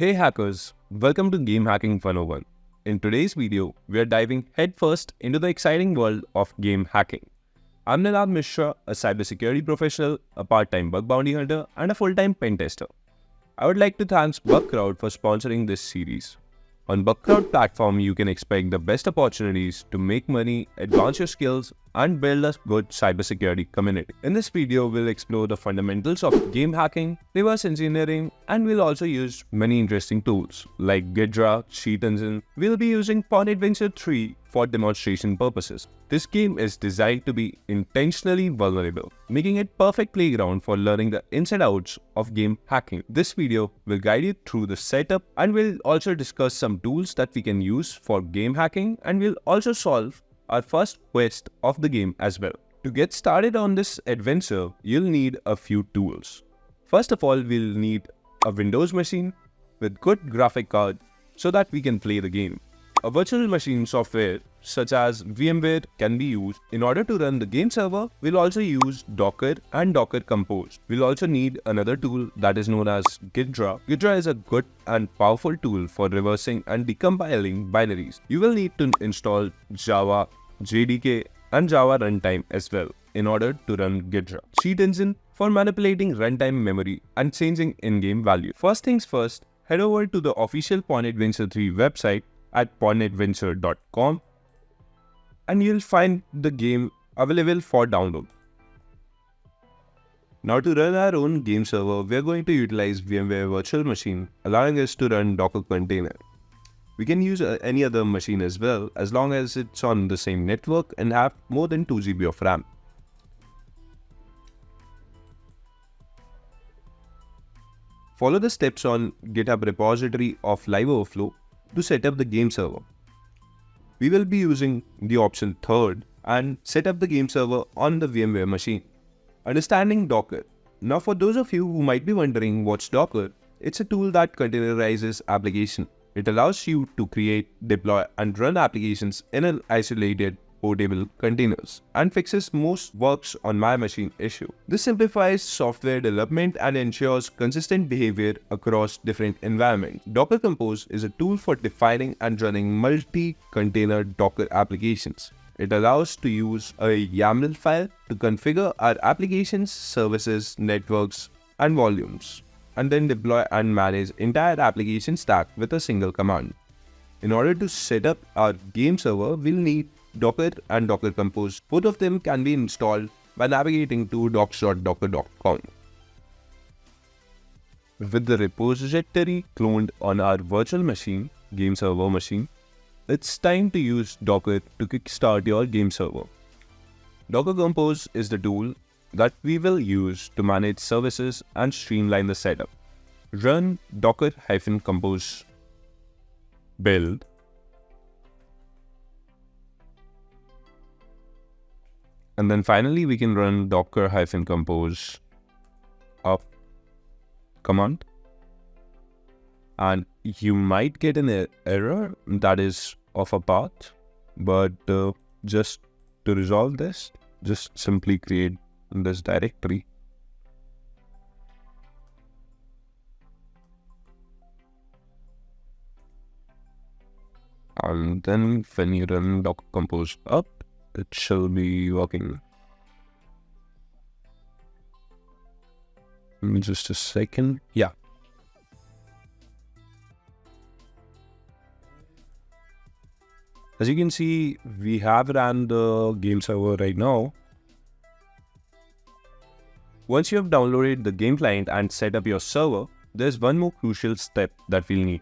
Hey hackers, welcome to Game Hacking 101. In today's video, we are diving headfirst into the exciting world of game hacking. I'm Nilad Mishra, a cybersecurity professional, a part-time bug bounty hunter, and a full-time pen tester. I would like to thank Bugcrowd for sponsoring this series. On Bugcrowd platform, you can expect the best opportunities to make money, advance your skills, and build a good cybersecurity community. In this video, we'll explore the fundamentals of game hacking, reverse engineering, and we'll also use many interesting tools like Ghidra, Cheat Engine. We'll be using Pawn Adventure 3 for demonstration purposes. This game is designed to be intentionally vulnerable, making it perfect playground for learning the ins and outs of game hacking. This video will guide you through the setup, and we'll also discuss some tools that we can use for game hacking, and we'll also solve our first quest of the game as well. To get started on this adventure, you'll need a few tools. First of all, we'll need a Windows machine with good graphic card so that we can play the game. A virtual machine software such as VMware can be used. In order to run the game server, we'll also use Docker and Docker Compose. We'll also need another tool that is known as Ghidra. Ghidra is a good and powerful tool for reversing and decompiling binaries. You will need to install Java, JDK, and Java runtime as well in order to run Ghidra. Cheat Engine for manipulating runtime memory and changing in-game value. First things first, head over to the official Pawn Adventure 3 website at pawnadventure.com and you'll find the game available for download. Now to run our own game server, we are going to utilize VMware Virtual Machine, allowing us to run Docker container. We can use any other machine as well, as long as it's on the same network and have more than 2 GB of RAM. Follow the steps on GitHub repository of Live Overflow to set up the game server. We will be using the option third and set up the game server on the VMware machine. Understanding Docker. Now for those of you who might be wondering what's Docker, it's a tool that containerizes application. It allows you to create, deploy, and run applications in an isolated, portable containers and fixes most works on my machine issue. This simplifies software development and ensures consistent behavior across different environments. Docker Compose is a tool for defining and running multi-container Docker applications. It allows to use a YAML file to configure our applications, services, networks, and volumes, and then deploy and manage entire application stack with a single command. In order to set up our game server, we'll need Docker and Docker Compose. Both of them can be installed by navigating to docs.docker.com. With the repository cloned on our virtual machine, game server machine, it's time to use Docker to kickstart your game server. Docker Compose is the tool that we will use to manage services and streamline the setup. Run docker-compose build and then finally we can run docker-compose up command, and you might get an error that is of a path, but just to resolve this, just simply create this directory and then when you run docker compose up, it shall be working. Just a second. Yeah. As you can see, we have ran the game server right now. Once you have downloaded the game client and set up your server, there's one more crucial step that we'll need.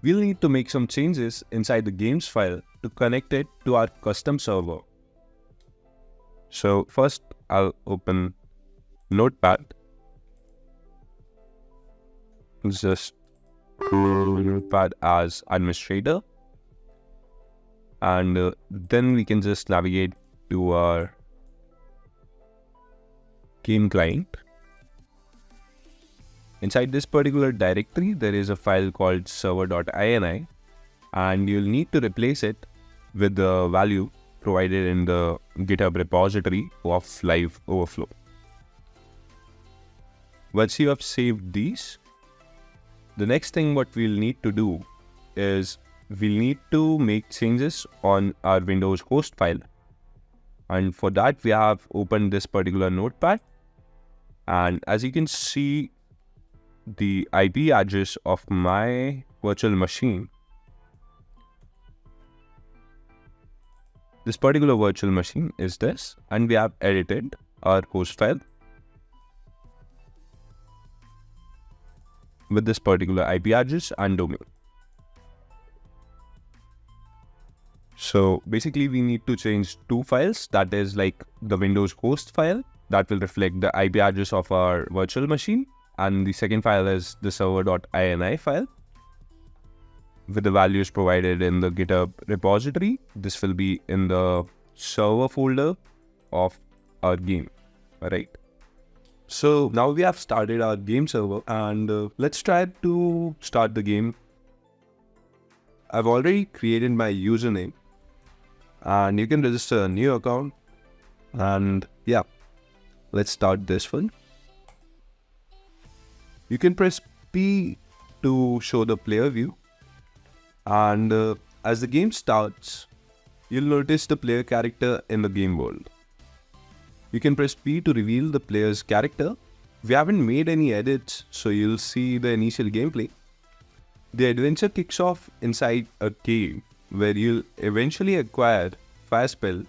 We'll need to make some changes inside the games file to connect it to our custom server. So first I'll open Notepad. Just Notepad as administrator. And then we can just navigate to our game client. Inside this particular directory, there is a file called server.ini, and you'll need to replace it with the value provided in the GitHub repository of Live Overflow. Once you have saved these, The next thing what we'll need to do is we'll need to make changes on our Windows host file. And for that, we have opened this particular notepad. And as you can see, the IP address of my virtual machine, this particular virtual machine is this, and we have edited our host file with this particular IP address and domain. So basically we need to change two files, that is like the Windows host file that will reflect the IP address of our virtual machine, and the second file is the server.ini file with the values provided in the GitHub repository. This will be in the server folder of our game, right? So now we have started our game server, and let's try to start the game. I've already created my username, and you can register a new account, and yeah, let's start this one. You can press P to show the player view, and as the game starts, you'll notice the player character in the game world. You can press P to reveal the player's character. We haven't made any edits, so you'll see the initial gameplay. The adventure kicks off inside a cave where you'll eventually acquire Fire Spell,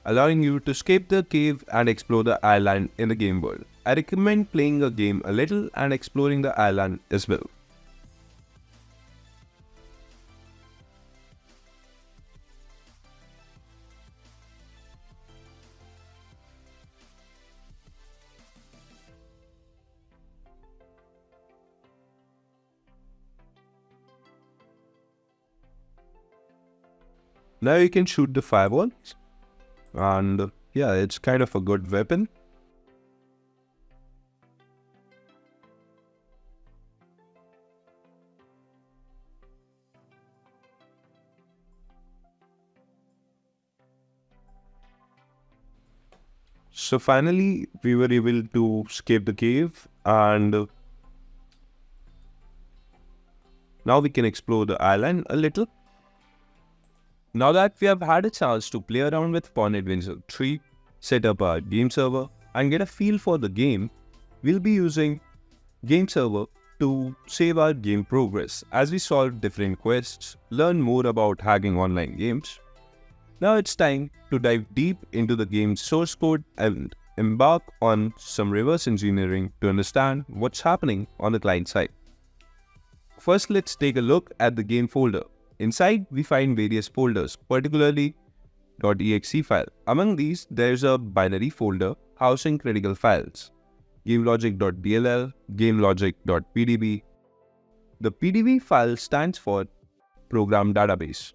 allowing you to escape the cave and explore the island in the game world. I recommend playing the game a little and exploring the island as well. Now you can shoot the fireballs, and yeah, it's kind of a good weapon. So finally, we were able to escape the cave, and now we can explore the island a little. Now that we have had a chance to play around with Pawn Adventure 3, set up our game server, and get a feel for the game, we'll be using game server to save our game progress as we solve different quests, learn more about hacking online games. Now it's time to dive deep into the game's source code and embark on some reverse engineering to understand what's happening on the client side. First, let's take a look at the game folder. Inside, we find various folders, particularly .exe file. Among these, there's a binary folder housing critical files, gamelogic.dll, gamelogic.pdb. The PDB file stands for Program Database.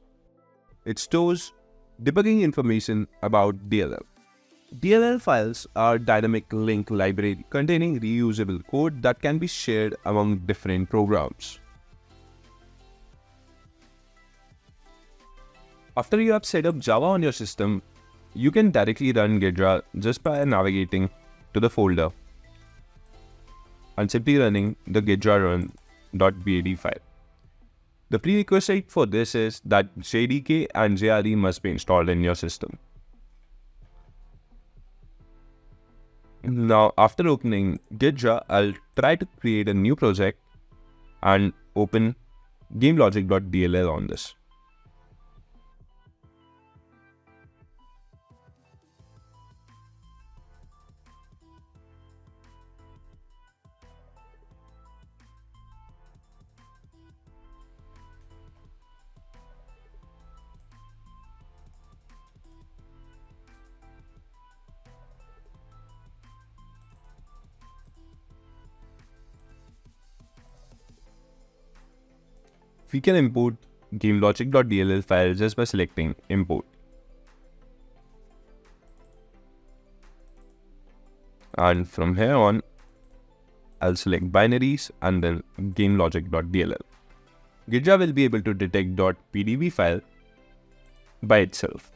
It stores debugging information about DLL. DLL files are dynamic link library containing reusable code that can be shared among different programs. After you have set up Java on your system, you can directly run Ghidra just by navigating to the folder and simply running the ghidra run.bad file. The prerequisite for this is that JDK and JRE must be installed in your system. Now, after opening Ghidra, I'll try to create a new project and open gamelogic.dll on this. We can import gamelogic.dll file just by selecting import. And from here on, I'll select binaries and then gamelogic.dll. Ghidra will be able to detect .pdb file by itself.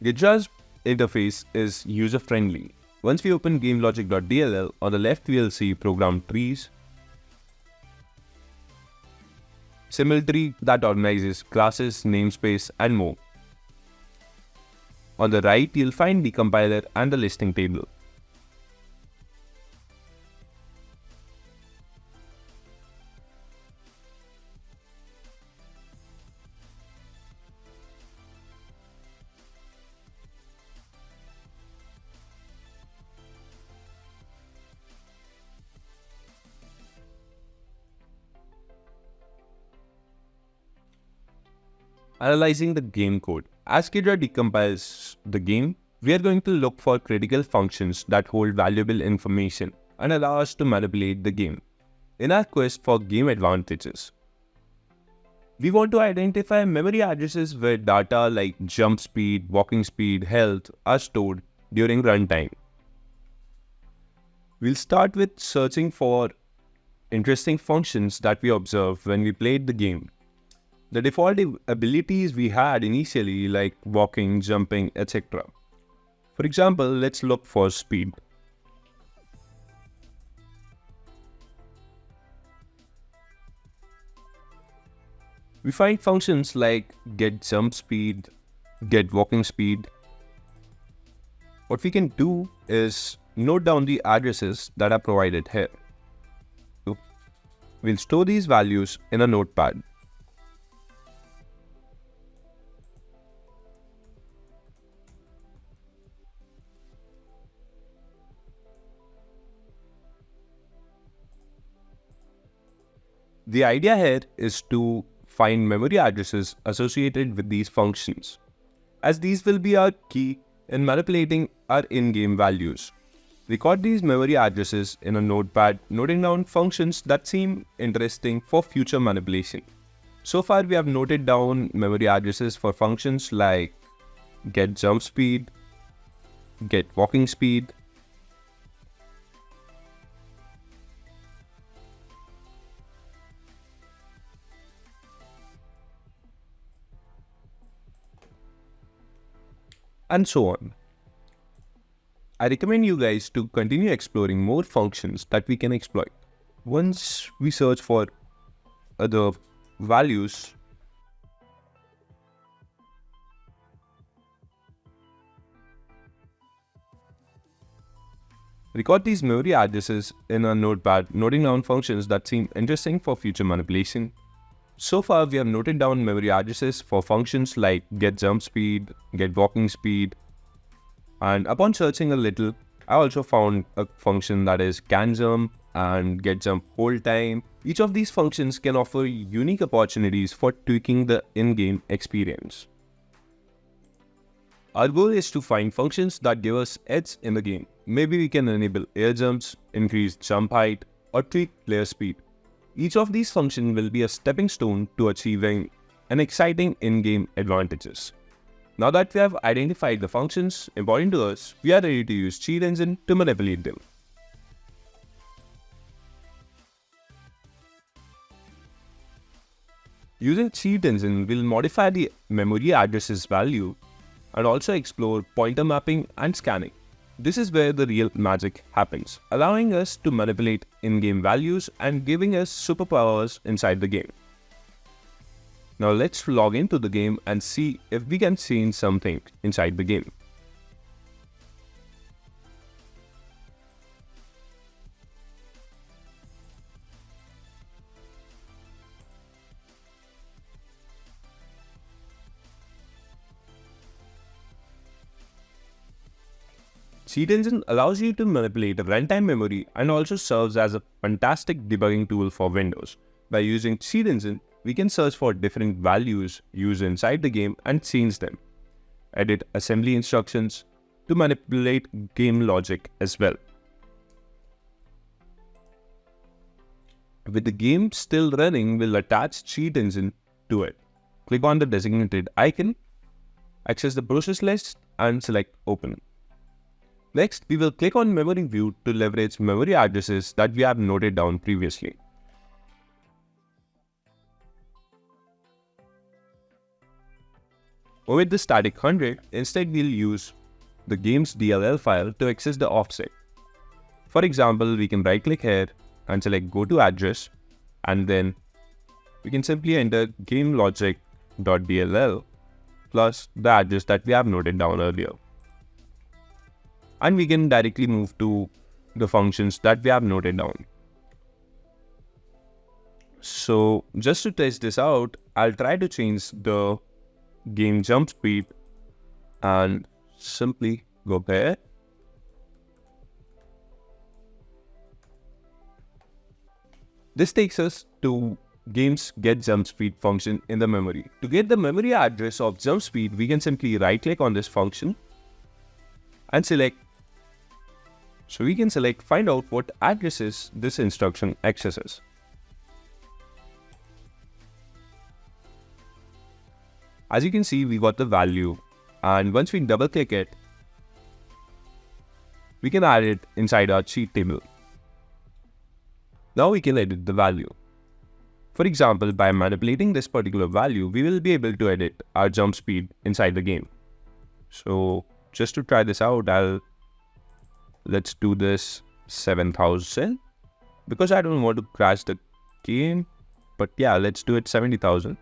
Ghidra's interface is user-friendly. Once we open gamelogic.dll, on the left we'll see program trees, symbol tree that organizes classes, namespace, and more. On the right, you'll find the compiler and the listing table. Analyzing the game code. As Ghidra decompiles the game, we are going to look for critical functions that hold valuable information and allow us to manipulate the game in our quest for game advantages. We want to identify memory addresses where data like jump speed, walking speed, health are stored during runtime. We'll start with searching for interesting functions that we observed when we played the game. The default abilities we had initially, like walking, jumping, etc. For example, let's look for speed. We find functions like get jump speed, get walking speed. What we can do is note down the addresses that are provided here. We'll store these values in a notepad. The idea here is to find memory addresses associated with these functions, as these will be our key in manipulating our in-game values. Record these memory addresses in a notepad, noting down functions that seem interesting for future manipulation. So far, we have noted down memory addresses for functions like get jump speed, get walking speed, and so on. I recommend you guys to continue exploring more functions that we can exploit. Once we search for other values, record these memory addresses in a notepad, noting down functions that seem interesting for future manipulation. So far, we have noted down memory addresses for functions like get jump speed, get walking speed, and upon searching a little, I also found a function that is can jump and get jump hold time. Each of these functions can offer unique opportunities for tweaking the in-game experience. Our goal is to find functions that give us edge in the game. Maybe we can enable air jumps, increase jump height, or tweak player speed. Each of these functions will be a stepping stone to achieving an exciting in-game advantages. Now that we have identified the functions important to us, we are ready to use Cheat Engine to manipulate them. Using Cheat Engine, we'll modify the memory addresses value and also explore pointer mapping and scanning. This is where the real magic happens, allowing us to manipulate in-game values and giving us superpowers inside the game. Now let's log into the game and see if we can change something inside the game. Cheat Engine allows you to manipulate runtime memory and also serves as a fantastic debugging tool for Windows. By using Cheat Engine, we can search for different values used inside the game and change them. Edit assembly instructions to manipulate game logic as well. With the game still running, we'll attach Cheat Engine to it. Click on the designated icon, access the process list, and select Open. Next, we will click on Memory View to leverage memory addresses that we have noted down previously. Omit the static 100, instead we'll use the game's DLL file to access the offset. For example, we can right click here and select go to address, and then we can simply enter gamelogic.dll plus the address that we have noted down earlier. And we can directly move to the functions that we have noted down. So just to test this out, I'll try to change the game jump speed and simply go here. This takes us to game's get jump speed function in the memory. To get the memory address of jump speed, we can simply right click on this function and select. So we can select find out what addresses this instruction accesses. As you can see, we got the value, and once we double click it, we can add it inside our cheat table. Now we can edit the value. For example, by manipulating this particular value, we will be able to edit our jump speed inside the game. So just to try this out, let's do this 7,000 because I don't want to crash the game. But yeah, let's do it 70,000.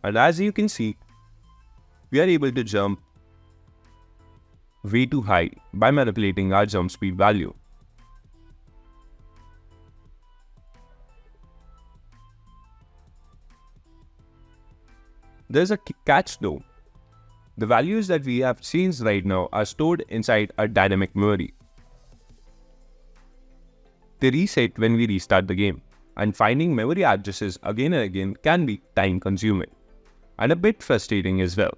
And as you can see, we are able to jump way too high by manipulating our jump speed value. There's a catch though. The values that we have changed right now are stored inside a dynamic memory. They reset when we restart the game, and finding memory addresses again and again can be time consuming and a bit frustrating as well.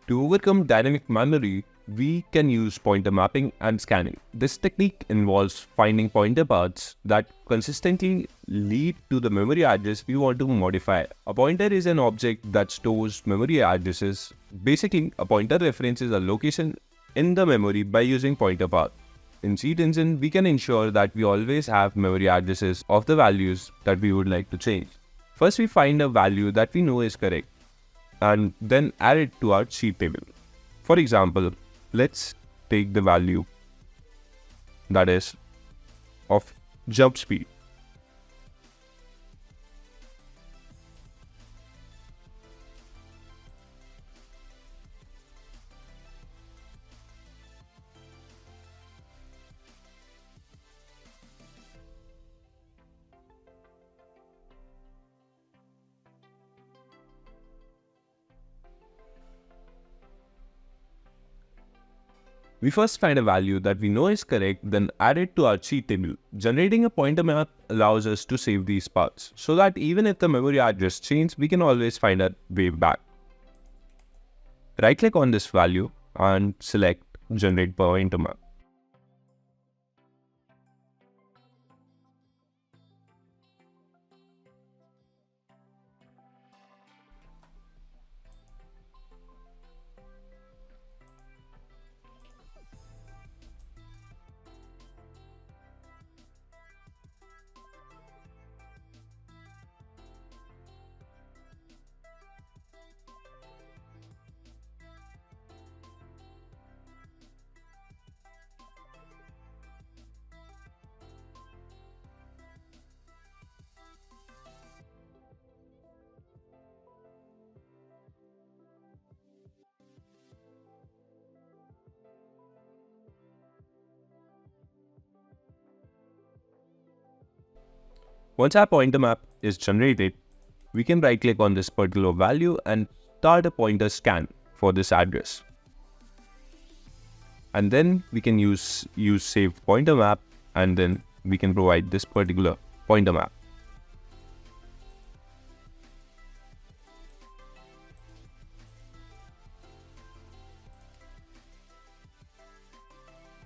To overcome dynamic memory, we can use pointer mapping and scanning. This technique involves finding pointer paths that consistently lead to the memory address we want to modify. A pointer is an object that stores memory addresses. Basically, a pointer references a location in the memory by using pointer path. In Cheat Engine, we can ensure that we always have memory addresses of the values that we would like to change. First, we find a value that we know is correct and then add it to our cheat table. For example, let's take the value that is of jump speed. We first find a value that we know is correct, then add it to our cheat table. Generating a pointer map allows us to save these paths, so that even if the memory address changes, we can always find our way back. Right click on this value and select Generate Pointer Map. Once our pointer map is generated, we can right click on this particular value and start a pointer scan for this address. And then we can use save pointer map, and then we can provide this particular pointer map.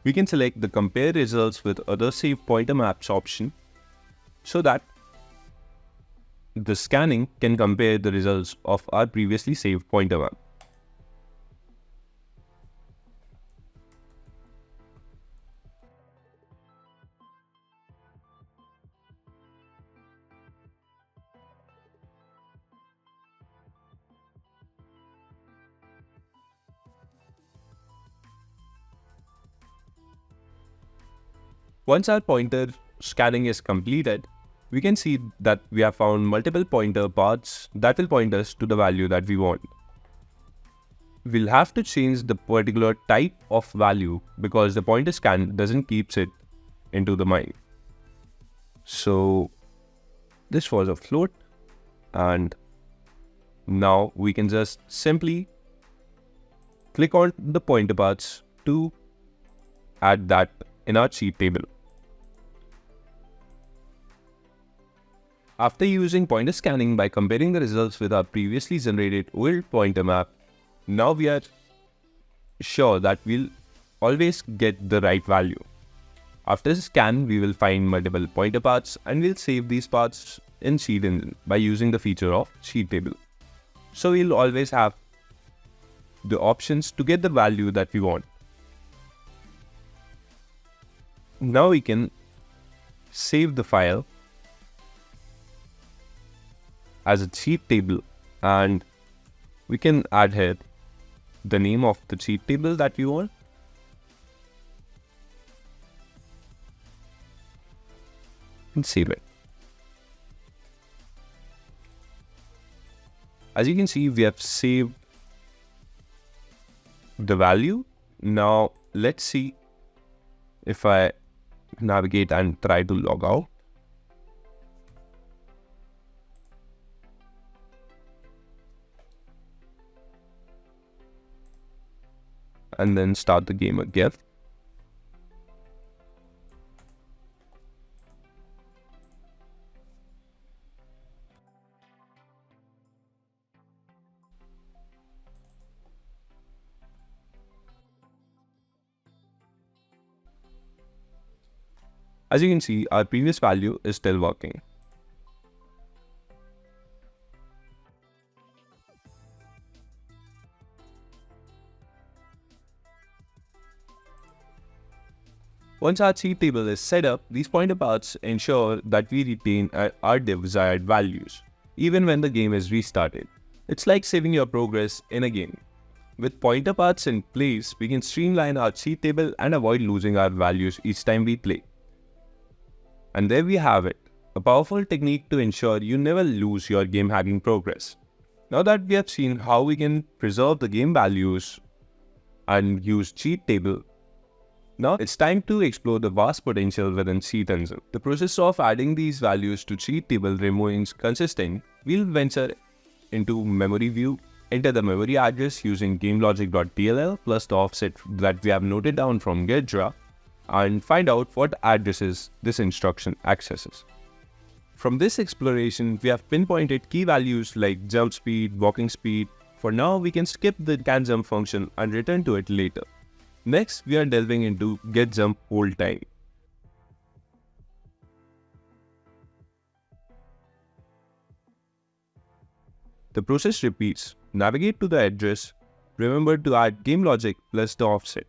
We can select the compare results with other save pointer maps option, so that the scanning can compare the results of our previously saved pointer map. Once our pointer scanning is completed, we can see that we have found multiple pointer paths that will point us to the value that we want. We'll have to change the particular type of value because the pointer scan doesn't keep it into the mind. So this was a float, and now we can just simply click on the pointer paths to add that in our cheat table. After using pointer scanning by comparing the results with our previously generated old pointer map, now we are sure that we'll always get the right value. After the scan, we will find multiple pointer paths and we'll save these paths in Cheat Engine by using the feature of cheat table. So we'll always have the options to get the value that we want. Now we can save the file as a cheat table, and we can add here the name of the cheat table that we want. And save it. As you can see, we have saved the value. Now let's see if I navigate and try to log out. And then start the game again. As you can see, our previous value is still working. Once our cheat table is set up, these pointer paths ensure that we retain our desired values, even when the game is restarted. It's like saving your progress in a game. With pointer paths in place, we can streamline our cheat table and avoid losing our values each time we play. And there we have it, a powerful technique to ensure you never lose your game hacking progress. Now that we have seen how we can preserve the game values and use cheat table, now it's time to explore the vast potential within Cheat Engine. The process of adding these values to cheat table remains consistent. We'll venture into memory view, enter the memory address using gamelogic.dll plus the offset that we have noted down from Ghidra, and find out what addresses this instruction accesses. From this exploration, we have pinpointed key values like jump speed, walking speed. For now, we can skip the canJump function and return to it later. Next, we are delving into getJump hold time. The process repeats. Navigate to the address. Remember to add gamelogic plus the offset.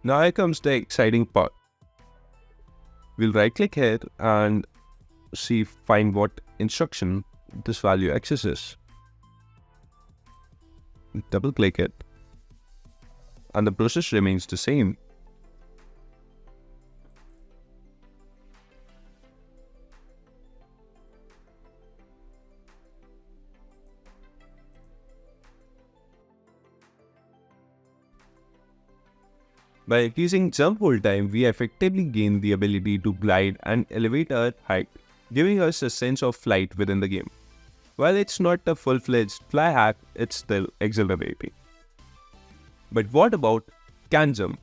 Now here comes the exciting part. We'll right click here and find what instruction this value accesses. Double click it and the process remains the same. By increasing jump hold time, we effectively gain the ability to glide and elevate our height, giving us a sense of flight within the game. While it's not a full-fledged fly hack, it's still exhilarating. But what about canJump?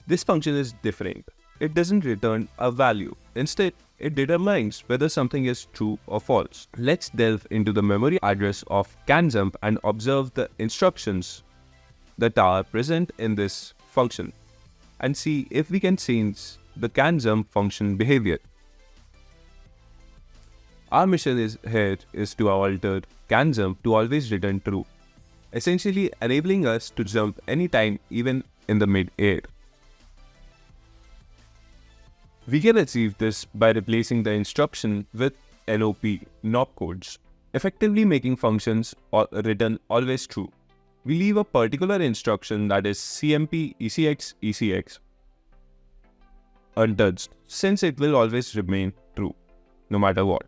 This function is different. It doesn't return a value. Instead, it determines whether something is true or false. Let's delve into the memory address of canJump and observe the instructions that are present in this function, and see if we can change the canJump function behavior. Our mission here is to alter canJump to always return true, essentially enabling us to jump anytime, even in the mid-air. We can achieve this by replacing the instruction with NOP codes, effectively making functions return always true. We leave a particular instruction, that is CMP ECX untouched, since it will always remain true no matter what.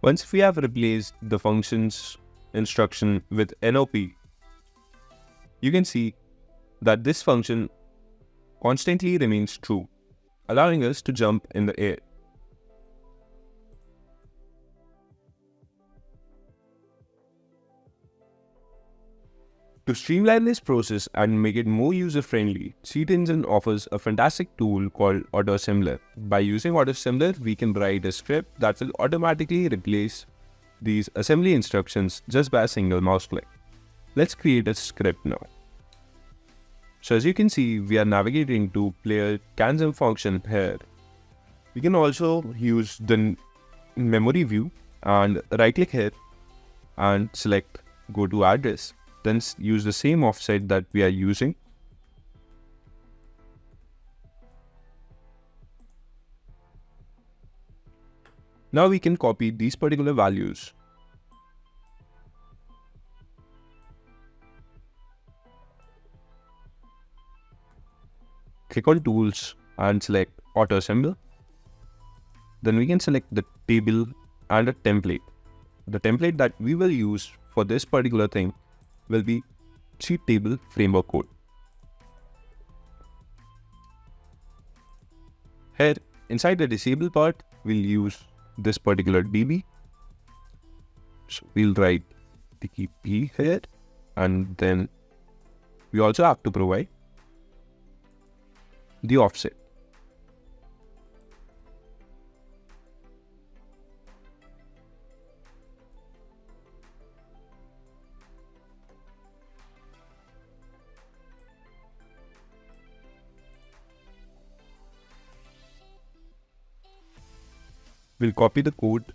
Once we have replaced the function's instruction with NOP, you can see that this function constantly remains true, allowing us to jump in the air. To streamline this process and make it more user-friendly, Cheat Engine offers a fantastic tool called AutoAssembler. By using AutoAssembler, we can write a script that will automatically replace these assembly instructions just by a single mouse click. Let's create a script now. So as you can see, we are navigating to player CanJump function here. We can also use the memory view and right click here and select go to address. Then use the same offset that we are using. Now we can copy these particular values. Click on Tools and select Auto Assemble. Then we can select the table and a template. The template that we will use for this particular thing will be Cheat Table Framework Code. Here, inside the disable part, we'll use this particular DB. So we'll write the key P here, and then we also have to provide the offset. We'll copy the code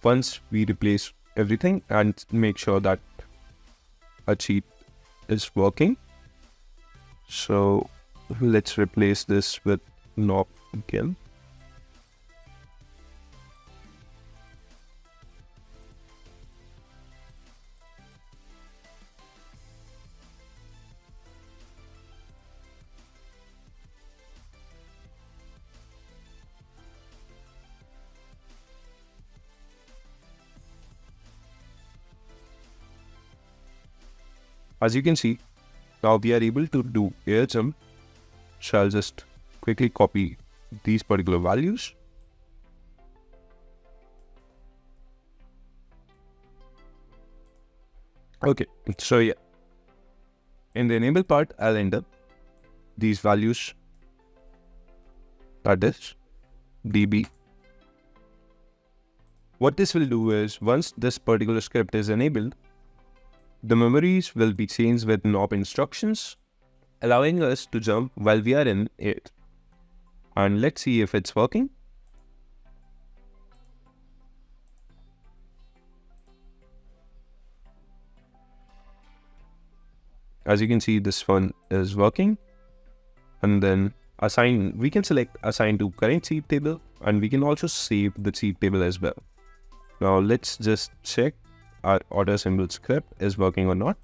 once we replace everything and make sure that a cheat is working. So let's replace this with NOP again. As you can see, now we are able to do air jump. So I'll just quickly copy these particular values. Okay, so yeah, in the enable part, I'll enter these values, that is DB. What this will do is, once this particular script is enabled, the memories will be changed with NOP instructions, allowing us to jump while we are in it. And let's see if it's working. As you can see, this one is working. And then we can select assign to current cheat table, and we can also save the cheat table as well. Now let's just check our auto assemble script is working or not.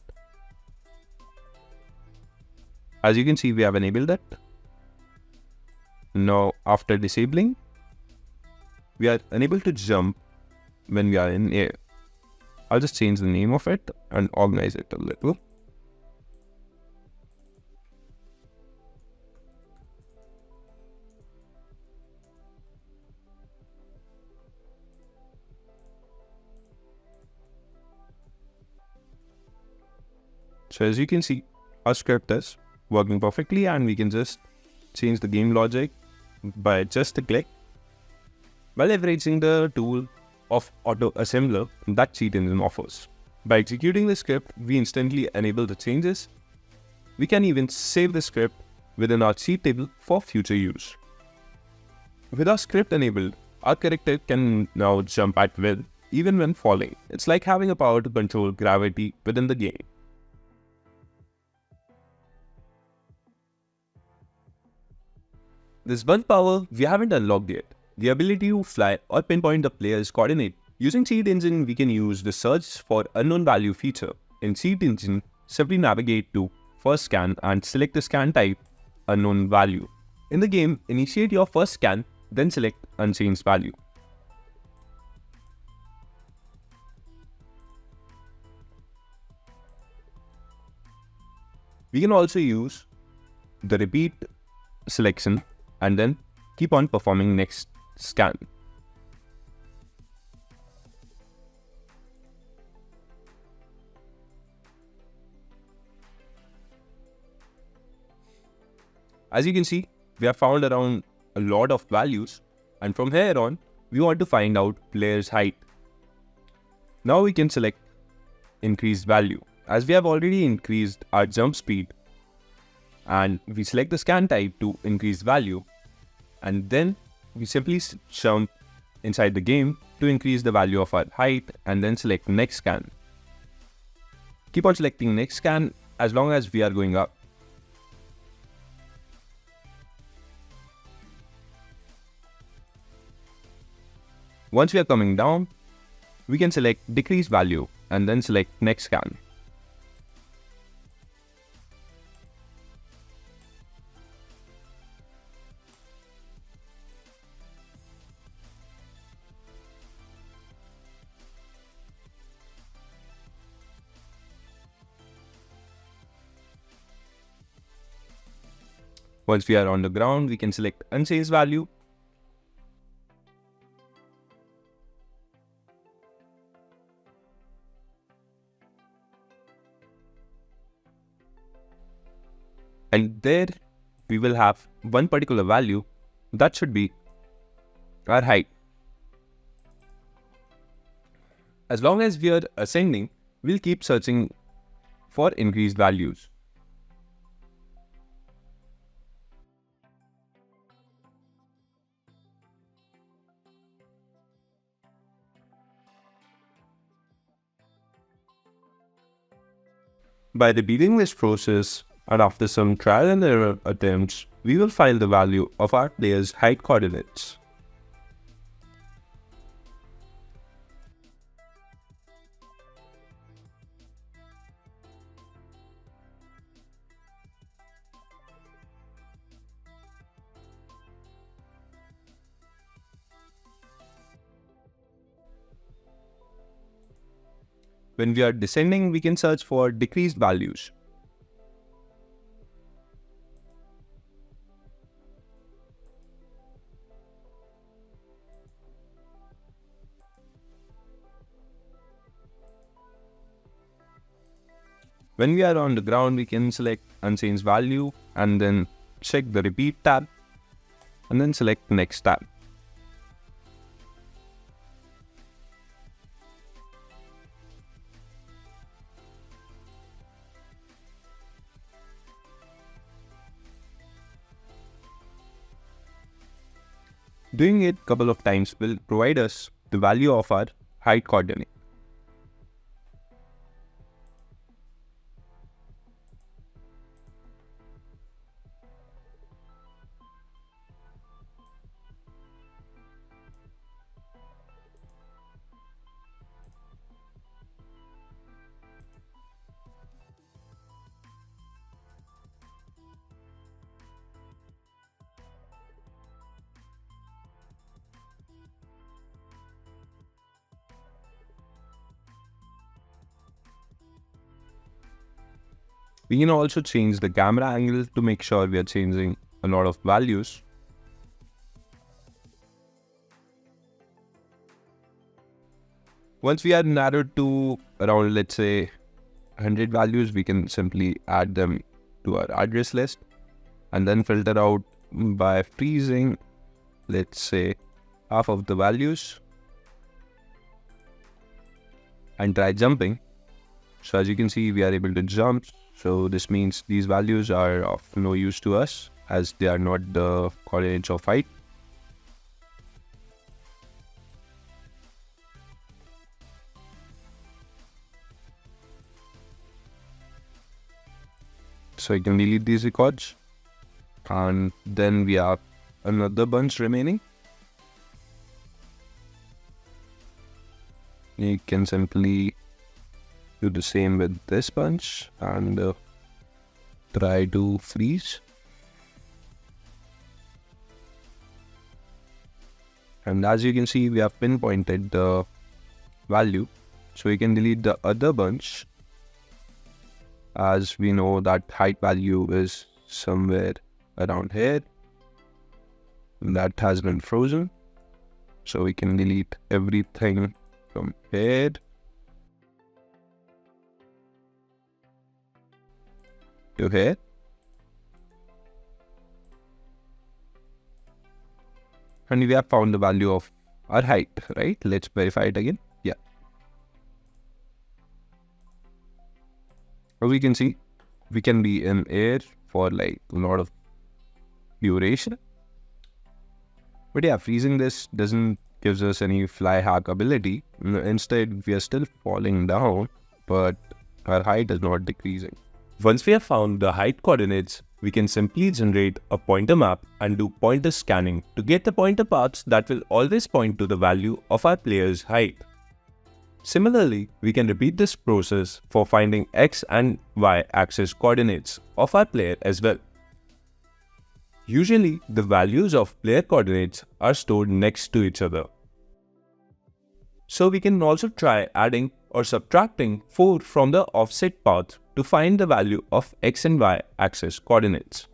As you can see, we have enabled that. Now after disabling, we are unable to jump when we are in air. I'll just change the name of it and organize it a little. So as you can see, our script is working perfectly and we can just change the game logic by just a click by leveraging the tool of auto assembler that Cheat Engine offers. By executing the script, we instantly enable the changes. We can even save the script within our cheat table for future use. With our script enabled, our character can now jump at will even when falling. It's like having a power to control gravity within the game. There's one power we haven't unlocked yet, the ability to fly or pinpoint the player's coordinate. Using Cheat Engine, we can use the search for unknown value feature. In Cheat Engine, simply navigate to first scan and select the scan type unknown value. In the game, initiate your first scan, then select unchanged value. We can also use the repeat selection and then keep on performing next scan. As you can see, we have found around a lot of values, and from here on, we want to find out player's height. Now we can select increased value. As we have already increased our jump speed, and we select the scan type to increase value, and then we simply jump inside the game to increase the value of our height and then select next scan. Keep on selecting next scan as long as we are going up. Once we are coming down, we can select decrease value and then select next scan. Once we are on the ground, we can select unchanged value. And there we will have one particular value that should be our height. As long as we are ascending, we'll keep searching for increased values. By repeating this process, and after some trial and error attempts, we will find the value of our player's height coordinates. When we are descending, we can search for decreased values. When we are on the ground, we can select unchanged value and then check the repeat tab and then select next tab. Doing it a couple of times will provide us the value of our height coordinate. We can also change the camera angle to make sure we are changing a lot of values. Once we are narrowed to around, let's say, 100 values, we can simply add them to our address list and then filter out by freezing, let's say, half of the values and try jumping. So as you can see, we are able to jump. So this means these values are of no use to us as they are not the coordinates of height. So I can delete these records, and then we have another bunch remaining. You can simply do the same with this bunch and try to freeze. And as you can see, we have pinpointed the value. So we can delete the other bunch as we know that height value is somewhere around here. That has been frozen. So we can delete everything from here to here. And we have found the value of our height, right? Let's verify it again. Yeah. As we can see, we can be in air for like a lot of duration. But yeah, freezing this doesn't gives us any fly hack ability. Instead, we are still falling down, but our height is not decreasing. Once we have found the height coordinates, we can simply generate a pointer map and do pointer scanning to get the pointer paths that will always point to the value of our player's height. Similarly, we can repeat this process for finding x and y axis coordinates of our player as well. Usually, the values of player coordinates are stored next to each other. So we can also try adding or subtracting 4 from the offset path to find the value of x and y axis coordinates.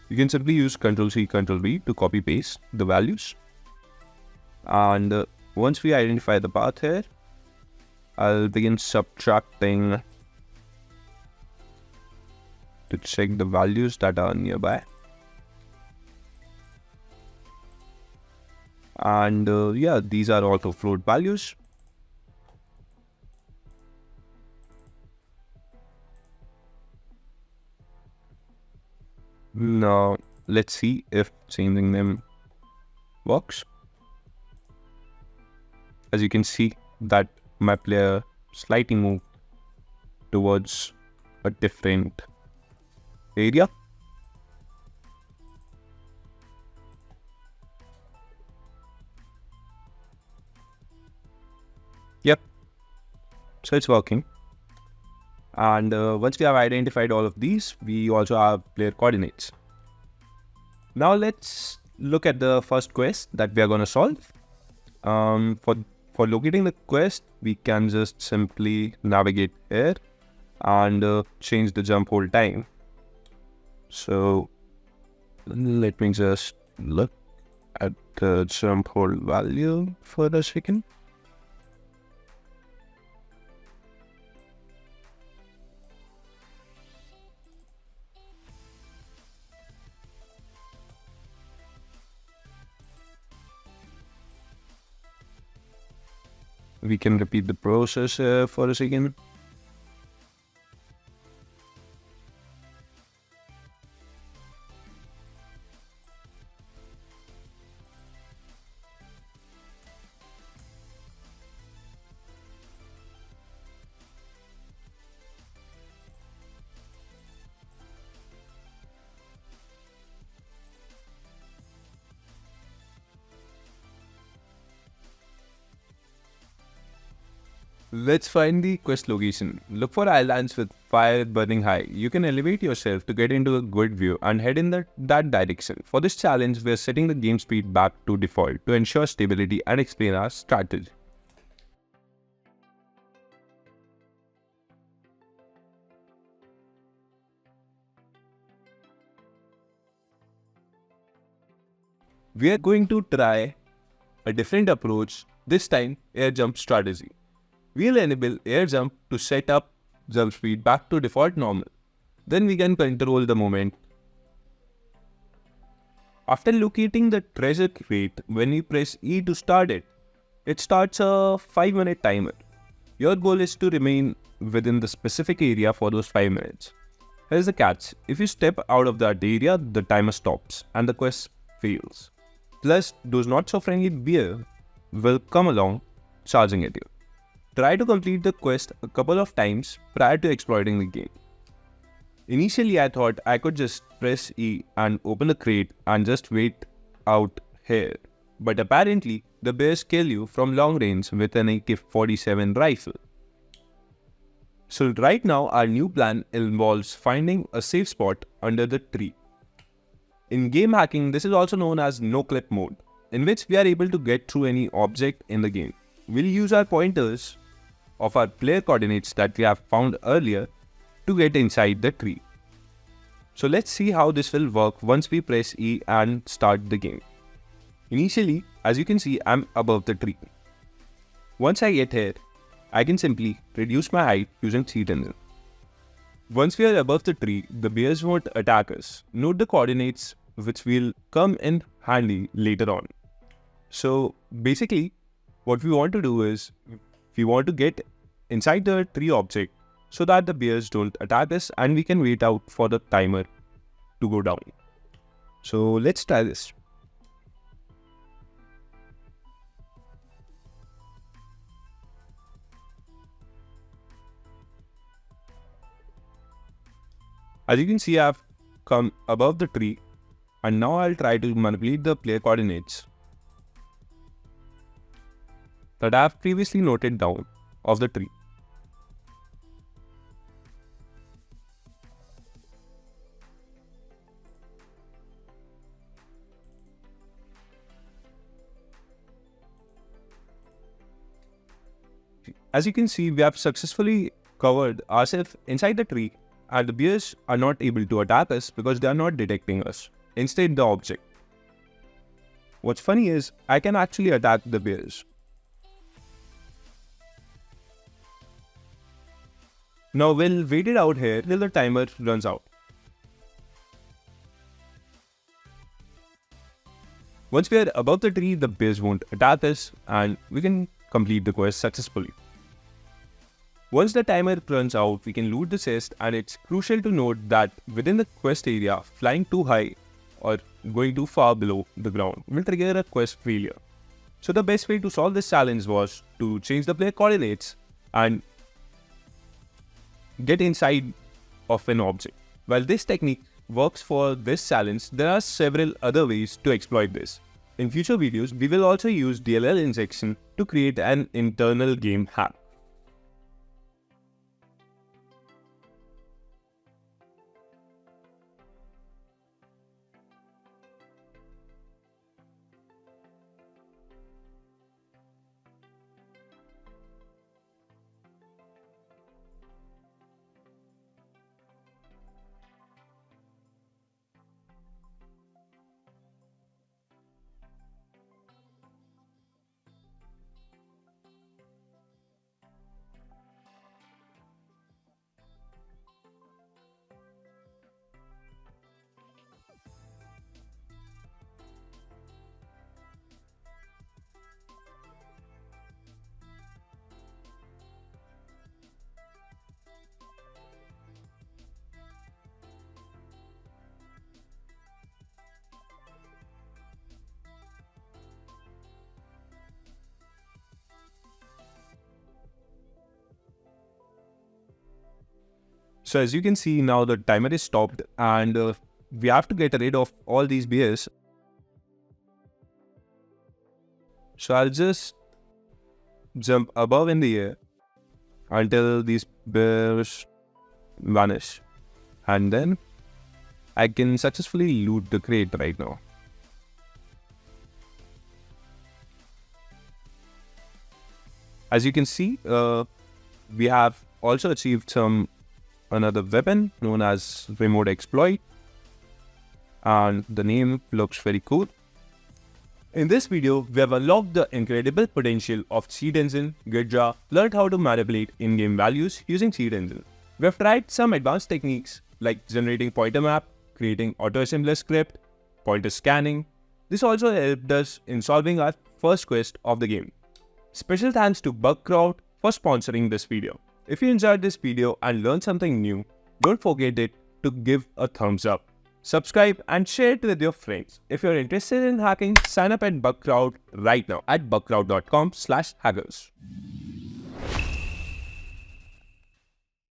You can simply use Ctrl+C, Ctrl+V to copy paste the values. And once we identify the path here, I'll begin subtracting to check the values that are nearby. And yeah, these are also float values. Now, let's see if changing them works. As you can see that my player slightly moved towards a different area. Yep, so it's working. And once we have identified all of these, we also have player coordinates. Now let's look at the first quest that we are going to solve. For locating the quest, we can just simply navigate here and change the jump hold time. So let me just look at the jump hold value for a second. We can repeat the process for a second. Let's find the quest location. Look for islands with fire burning high. You can elevate yourself to get into a good view and head in that direction. For this challenge, we are setting the game speed back to default to ensure stability and explain our strategy. We are going to try a different approach, this time air jump strategy. We'll enable air jump to set up jump speed back to default normal. Then we can control the moment. After locating the treasure crate, when we press E to start it, it starts a 5-minute timer. Your goal is to remain within the specific area for those 5 minutes. Here's the catch: if you step out of that area, the timer stops and the quest fails. Plus, those not so friendly bears will come along charging at you. Try to complete the quest a couple of times prior to exploiting the game. Initially, I thought I could just press E and open the crate and just wait out here. But apparently, the bears kill you from long range with an AK-47 rifle. So right now, our new plan involves finding a safe spot under the tree. In game hacking, this is also known as no-clip mode, in which we are able to get through any object in the game. We'll use our pointers of our player coordinates that we have found earlier to get inside the tree. So let's see how this will work once we press E and start the game. Initially, as you can see, I'm above the tree. Once I get here, I can simply reduce my height using Seat Engine. Once we are above the tree, the bears won't attack us. Note the coordinates, which will come in handy later on. So basically, what we want to do is, we want to get inside the tree object so that the bears don't attack us and we can wait out for the timer to go down. So let's try this. As you can see, I've come above the tree and now I'll try to manipulate the player coordinates that I have previously noted down of the tree. As you can see, we have successfully covered ourselves inside the tree and the bears are not able to attack us because they are not detecting us. Instead, the object. What's funny is, I can actually attack the bears. Now we'll wait it out here till the timer runs out. Once we are above the tree, the bears won't attack us and we can complete the quest successfully. Once the timer runs out, we can loot the chest, and it's crucial to note that within the quest area, flying too high or going too far below the ground will trigger a quest failure. So the best way to solve this challenge was to change the player coordinates and get inside of an object. While this technique works for this challenge, there are several other ways to exploit this. In future videos, we will also use DLL injection to create an internal game hack. So as you can see, now the timer is stopped and we have to get rid of all these bears. So I'll just jump above in the air until these bears vanish. And then I can successfully loot the crate right now. As you can see, we have also achieved another weapon known as remote exploit, and the name looks very cool. In this video, we have unlocked the incredible potential of Seed Engine, Ghidra, learned how to manipulate in-game values using Seed Engine. We have tried some advanced techniques like generating pointer map, creating autoassembler script, pointer scanning. This also helped us in solving our first quest of the game. Special thanks to Bugcrowd for sponsoring this video. If you enjoyed this video and learned something new, don't forget to give a thumbs up. Subscribe and share it with your friends. If you're interested in hacking, sign up at Bugcrowd right now at bugcrowd.com/hackers.